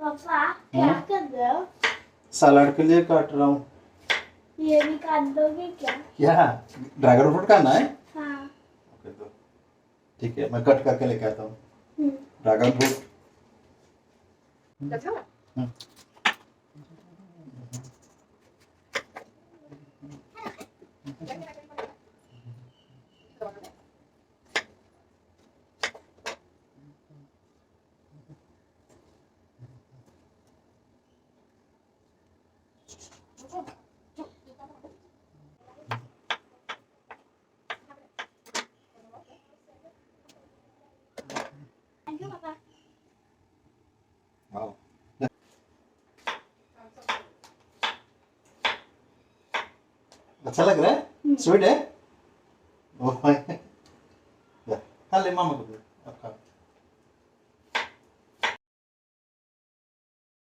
पापा क्या कर रहे हो? सलाद के लिए काट रहा हूँ। ये भी काट दोगे क्या? क्या ड्रैगन फ्रूट खाना है? हाँ। ओके तो ठीक है, मैं कट करके लेके आता हूँ हम्म। Dragon fruit. Thank you papa. Wow, अच्छा लग रहा है? स्वीट है? Oh my